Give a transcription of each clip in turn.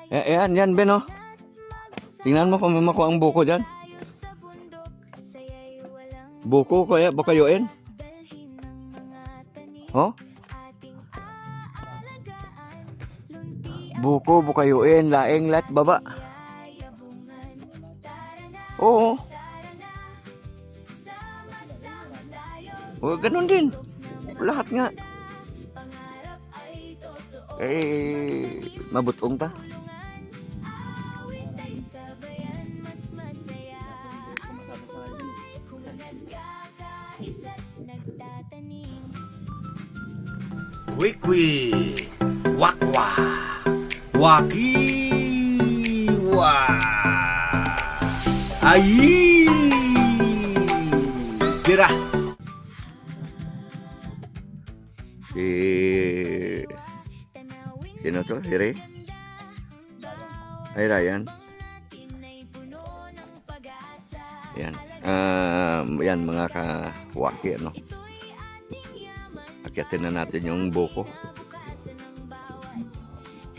Ayan, yan Ben oh. Tingnan mo kung may makuha ang buko dyan. Buko kaya bukayuin. Oh? Buko, bukayuin, laing, lahat baba. Oo. Oh, ganun din. Lahat nga. Mabutong ta. Wikwi, wakwa, wakiwa, ayi, tira. Sino to? Si Ray? Ay, Ryan. Yan. Yan mga kawaki, ano. Akyatin na natin yung buko.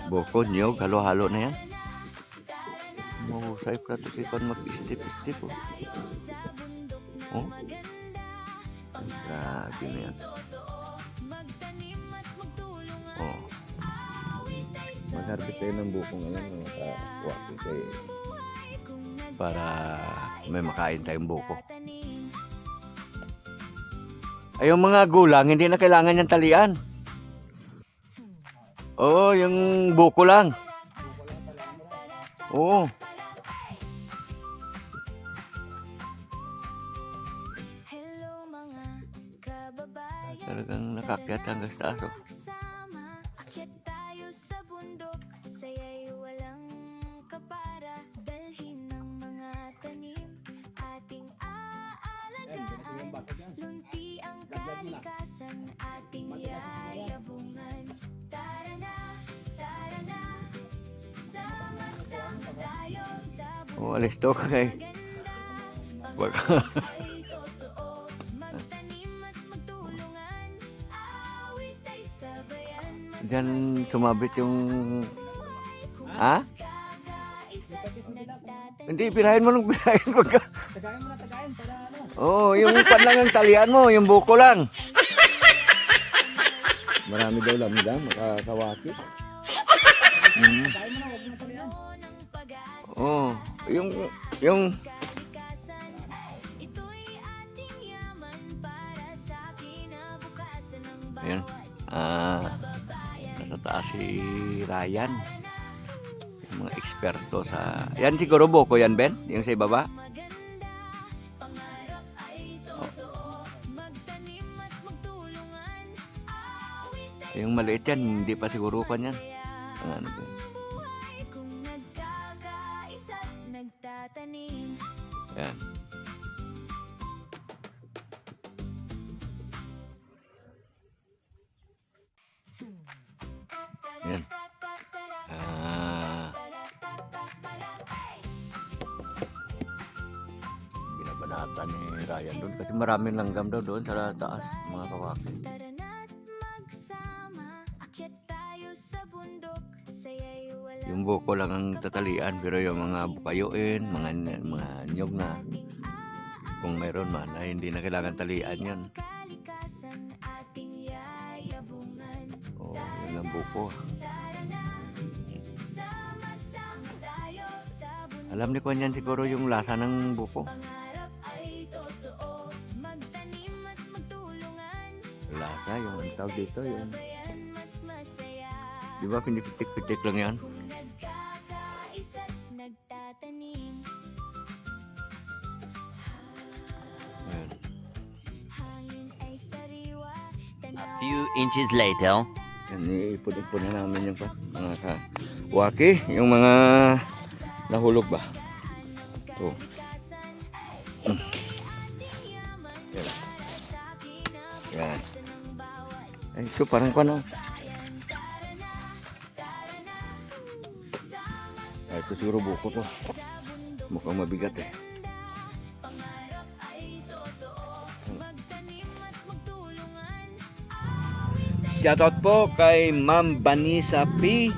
Buko, niyog, halo-halo na yan. Mahusay pa ito kikon mag-istip-istip. Oh. Grabe na yan. Oh. Magharbit tayo ng buko ngayon mga kawaki para may makain tayong buko. Ay, yung mga gulang, hindi na kailangan yung talian. Oo, yung buko lang. Oo. Talagang nakakyat hanggang sa taas. Oh, alis to kay. Baka. Diyan sumabit yung... Ha? Hindi, pirahin mo nung pirahin. Tagayin mo na, tagayin para ano. Oh, yung panlang ang talian mo, yung buko lang. Marami daw lamdam, makakawaki. Tagayin mo na, huwag mo na talian. Oh, yung Ayan. Nasa taas si Ryan. Yung mga eksperto sa... Yan siguro buko yan, Ben? Yung sa ibaba? Oh. Yung maliit yan, hindi pa siguro kan yan. Ano ba? Yan. Yan. Binabanatan ni Ryan doon kasi maraming langgam daw doon sa taas, mga kawaki. Yung buko lang ang tatalian, pero yung mga bukayuin, mga nyog na kung mayroon man ay hindi na kailangan talian yan. Oh, yun ang buko. Alam ni Kwan yan siguro yung lasa ng buko. Lasa, yung ang tawag dito, yung... Di ba pinipitik-pitik lang yan? Ayan. A few inches later. Yan, iipon-ipon na namin yung mga kawaki, yung mga nahulog ba? Ito. Yan. Yan. Ay, ito parang kano. Ay, ito siguro buko to. Mukhang mabigat eh. Shoutout po kay Ma'am Vanessa P.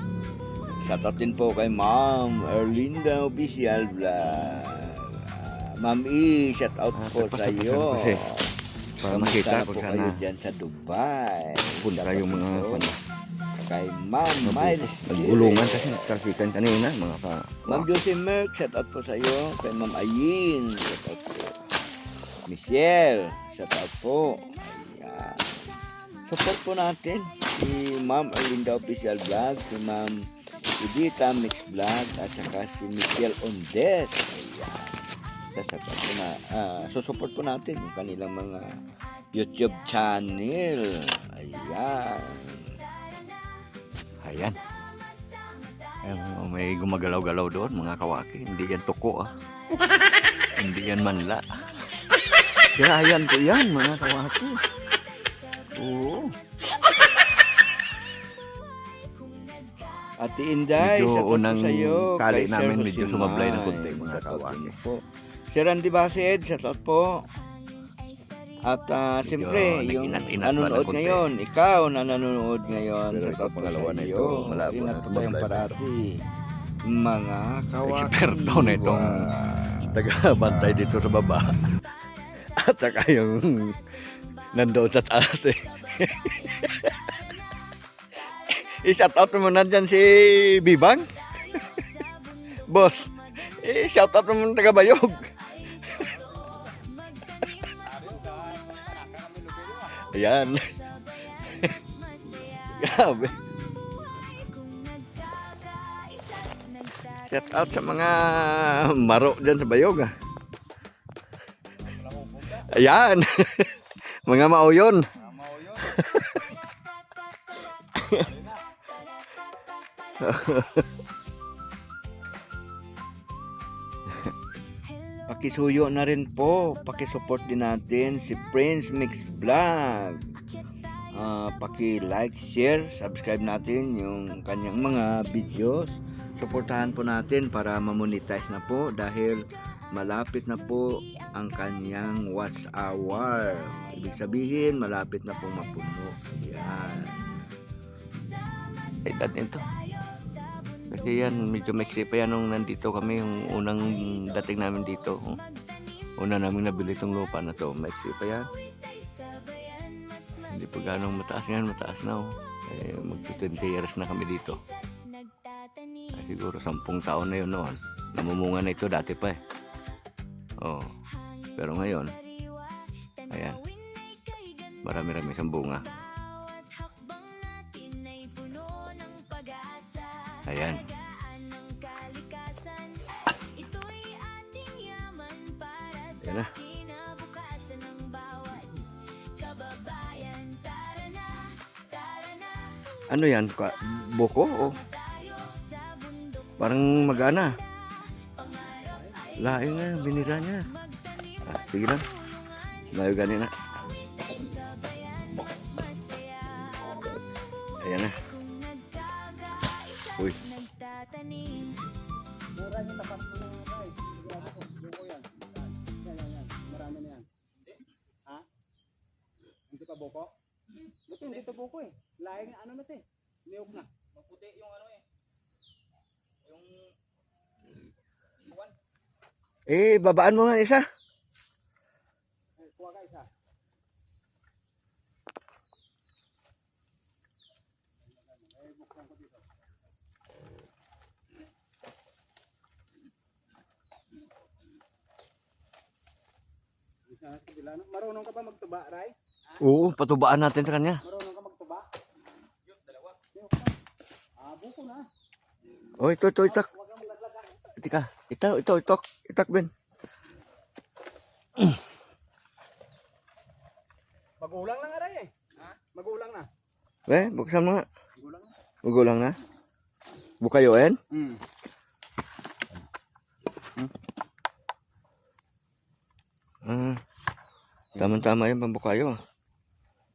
Shoutout din po kay Ma'am Erlinda Official Vlog. Ma'am E, shoutout po sa iyo. Kasi para makita Kamusta kung po saan kayo na dyan sa Dubai. punta yung mga Shoutout po kay Ma'am Miles nagulungan kasi nagkasikan kanina mga ka. Ma'am Josie Merck, shoutout po sa iyo. Kay Ma'am Ayin, shoutout po. Michelle, shoutout po. Ayan. Support po natin si Ma'am Erlinda Official Vlog, si Ma'am Edita Mix Vlog, at saka si Michelle Ondes. Ayan. Sasapat po na, susupport po natin yung kanilang mga YouTube channel. Ayan. Ayan. Ayan, may gumagalaw-galaw doon mga kawaki. Hindi yan tuko Hindi yan manla. Kaya ayan po yan mga kawaki. Oo. Ate Inday, Medyo shoutout po unang sa iyo. tali Kay Sir namin medyo Josimar, sumablay ng konti, mga shoutout kawaki. din po. Sir Randy Basid, shoutout po. At siyempre, yung nag-inat-inat ba ng nanonood konti? ngayon, ikaw na nanonood ngayon, Pero shoutout ito, po pangalawa sa na iyo. ito, malabo na Ingat po tumablay tayong pa ito. parati. Mga kawaki. Expert daw na itong taga-bantay dito sa baba. At saka yung nandoon sa taas I-shoutout mo na dyan si Bibang. Boss, i-shoutout mo taga Bayog. Ayan. Grabe. Shout out sa mga maro dyan sa Bayog. Ayan. Mga mauyon. Pakisuyo na rin po, pakisupport din natin si Prince Mix Vlog. Paki-like, share, subscribe natin yung kanyang mga videos. Suportahan po natin para ma-monetize na po dahil malapit na po ang kanyang watch hour. Ibig sabihin, malapit na pong mapuno. Yan. Edad nito. Kasi yan, medyo maiksi pa yan nung nandito kami, yung unang dating namin dito. Una namin nabili itong lupa na to, maiksi pa yan. Hindi pa ganong mataas yan, mataas na. Mag-20 years na kami dito. Siguro 10 taon na yun noon. Namumunga na ito dati pa Oh. Pero ngayon, ayan. Marami-rami siyang bunga. Ayan. Ayan na. Ano yan? Buko? O? Parang magana. Laing nga, binira niya. Sige lang. Layo ganina. Ayan na. Uy. Mura yung tapat mo na guys. Sigurado ko. Buko yan. Yan. Marami na yan. Ha? Hindi pa buko? Buti hindi to buko eh. Laing ano na te. Niyog na. Maputi yung ano eh. Yung buwan. Babaan mo nga isa. Kuha ka isa. Marunong ka ba magtuba, Ray? Oo, patubaan natin sa kanya. Marunong ka magtuba? Yung dalawa. Buko na. Oh, ito, itak. Tika, itak, Ben. Magulang na nga, Ray eh. Ha? Magulang na. Buksan mo nga. Magulang na. Magulang na. Bukayoin. Tama-tama yung pambukayo.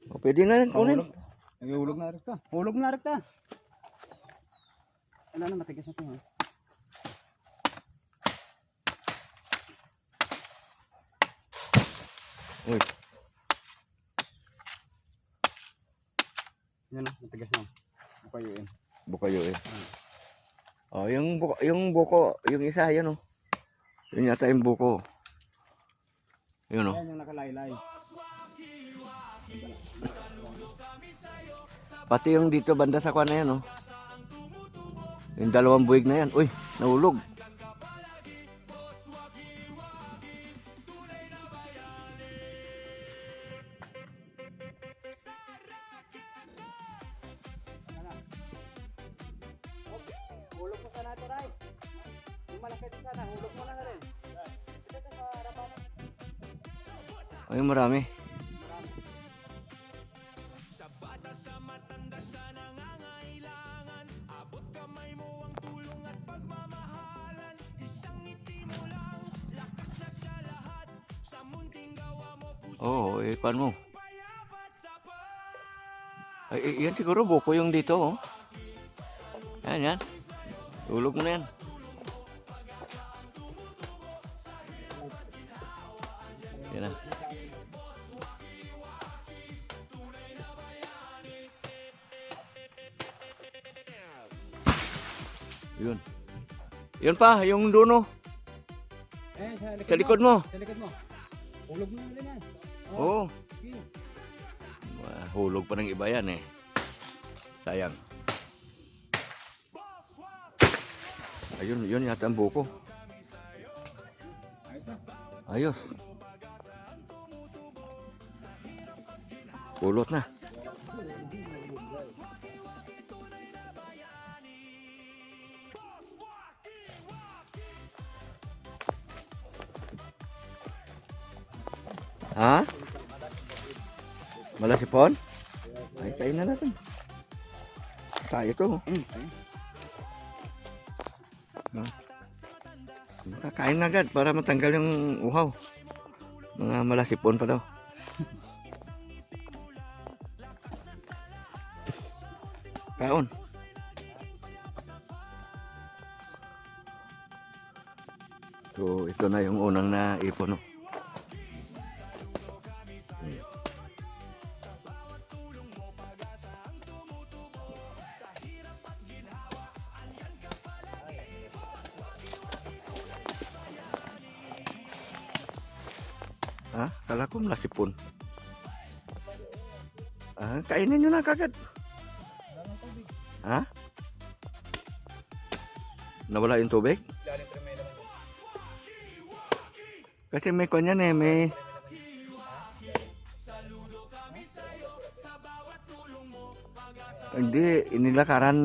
O, pwede na rin kunin. Nagulog na rin ka. Hulog na rin ka. Ano na matigas na ito ha? Uy. Yan na, matigas na. Bukayuin. Bukayo Oh, yung buko, yung isa, yan oh. Yun yata yung buko. Yun oh. Yan yung nakalaylay. Pati yung dito banda sa kwan na yan oh. Yung dalawang buwig na yan. Uy, nahulog. Hulog mo sana ito, Ray. Yung malaki din sana, hulog mo na rin. Ito sa harapan. Ay, marami. Oo, pan mo. Ay, yan siguro buko yung dito, oh. Yan. Tulog mo na yan. Yan na. Yun. Yun pa, yung duno. Sa likod mo. Sa likod mo. Hulog mo na rin yan. Oo. Sige. Hulog pa ng iba yan eh. Sayang. Ayun, yun yata ang buko. Ayos. Pulot na. Ha? Malasipon? Ay, kain na natin. Tayo to. Kakain na agad para matanggal yung uhaw. Mga malasipon pa daw. Kaon. So, ito na yung unang naipon. No? Ha? Kala ko malasipon. Kainin nyo na kagad. Ha? Nawala yung tubig? Kasi may kanyan eh, may... Hindi, inilakaran...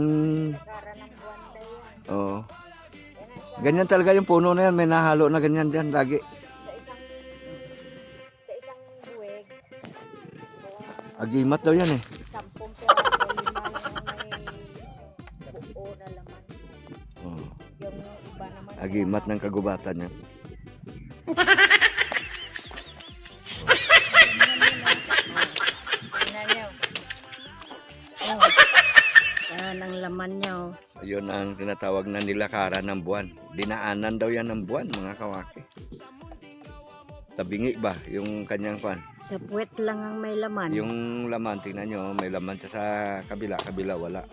Oo. Ganyan talaga yung puno na yan, may nahalo na ganyan dyan lagi. Agimat daw yan eh. 10 piraso, 5 lang may buo na laman. Oh. Yung iba naman. Agimat ng kagubatan yan. Tingnan niyo. Oh. Yan ang laman niyo. Ayun ang tinatawag na nilakaran ng buwan. Dinaanan daw yan ng buwan, mga kawaki. Tabingi ba yung kanyang kwan? Sa puwet lang ang may laman. Yung laman, tingnan nyo, may laman siya sa kabila wala.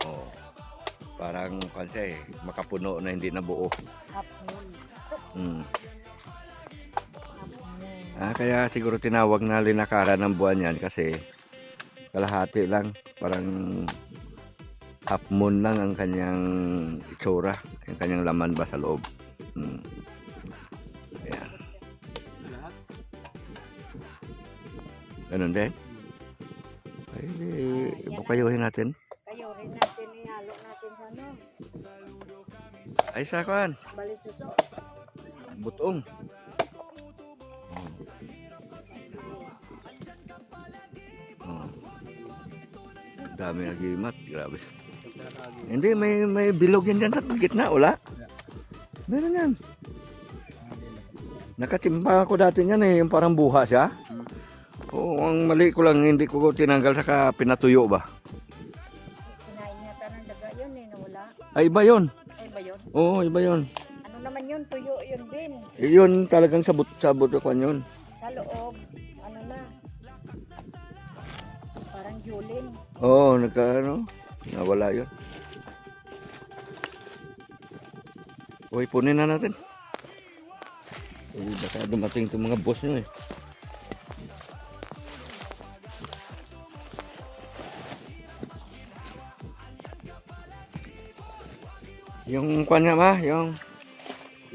Oh. Parang kwan siya eh, makapuno na hindi nabuo. Hapon. Hmm. Hapon. Kaya siguro tinawag na linakaran ng buwan yan kasi kalahati lang, parang half moon lang ang kanyang itsura, ang kanyang laman ba sa loob. Hmm. Ayan. Ganun din. Ay, bukayuhin natin. Kayo rin natin ihalo natin sa ano. Ay, sa kwan. Balisuso. Butong. Oh. Dami agimat, grabe. Hindi, may bilog yan dyan sa gitna, wala? Meron yan. Nakatimpa ako dati yan eh, yung parang buha siya. Oo, ang mali ko lang, hindi ko tinanggal saka pinatuyo ba? Kinain yata ng daga yun eh, nawala. Ay, iba yun. Ay ba yun? Oo, iba yun. Ano naman yun? Tuyo yun din. Yun talagang sabot ko yun. Sa loob. Ano na? Parang julin. Oo, nawala yun. Uy, punin na natin. Uy, baka dumating itong mga boss nyo eh. Yung kwan nga ba? Yung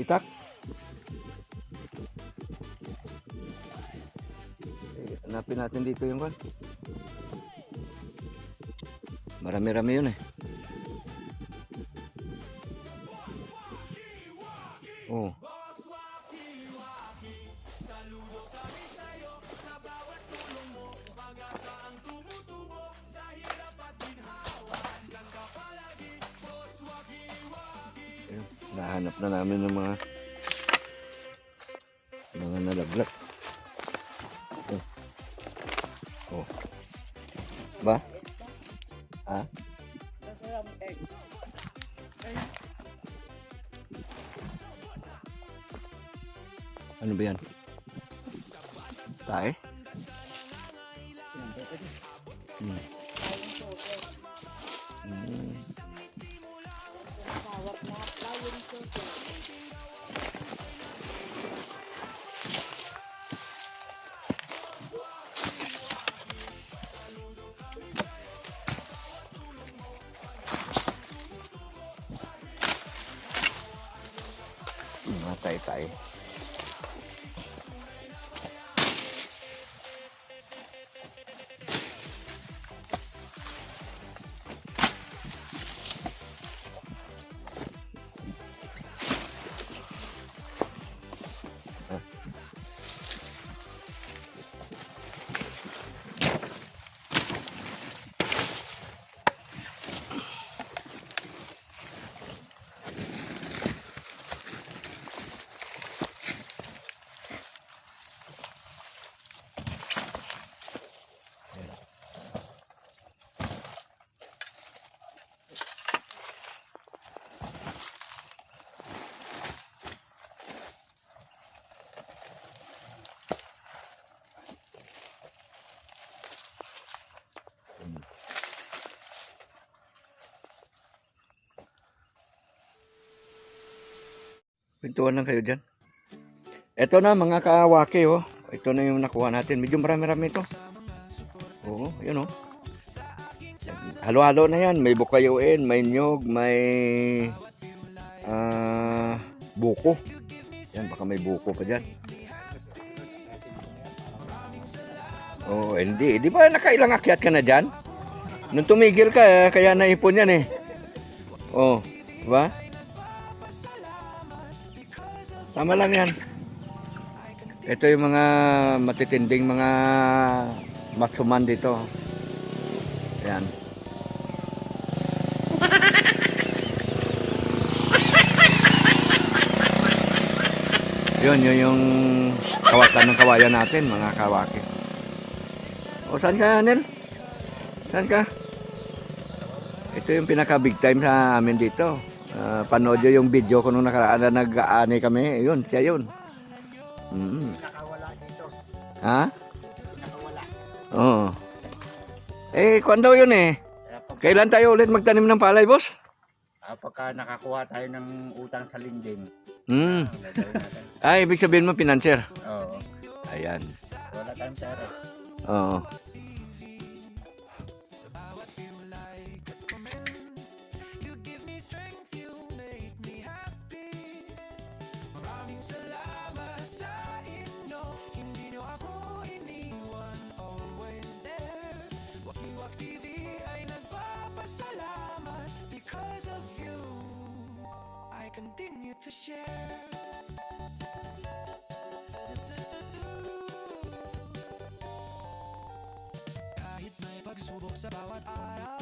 itak? Hanapin natin dito yung kwan. Marami-rami yun eh. Oh. Ayun, nahanap na namin ng mga nalaglag. Oh. Oh. Ba? Ha? Ano ba yan? Tae? Hmm. Hmm. Mga tae-tae. Pintuan lang kayo dyan. Ito na mga kawaki oh. Ito na yung nakuha natin. Medyo marami-rami ito. Oo, yun oh. Halo-halo na yan. May bukayuin, may nyog, may buko. Yan, baka may buko pa dyan. Oh, hindi. Di ba nakailang akyat ka na dyan? Nung tumigil ka, kaya naipon yan eh. Oh, di ba? Tama lang yan. Ito yung mga matitinding mga matsuman dito. Ayan. Yun yung kawatan ng kawayan natin, mga kawaki. O, saan ka, Nel? Saan ka? Ito yung pinaka big time sa amin dito. Panood nyo yung video ko nung nakaraan na nag-aani kami. Yun, siya yun. Nakawala dito. Ha? Nakawala. Oo. Eh, kwan daw yun eh. Kailan tayo ulit magtanim ng palay, boss? Pagka nakakuha tayo ng utang sa linding, gagawin natin. Ay, ibig sabihin mo, financier. Oo. Ayan. Wala tayong pera. Oo. Continue to share. Kahit may pagsubok sa bawat araw.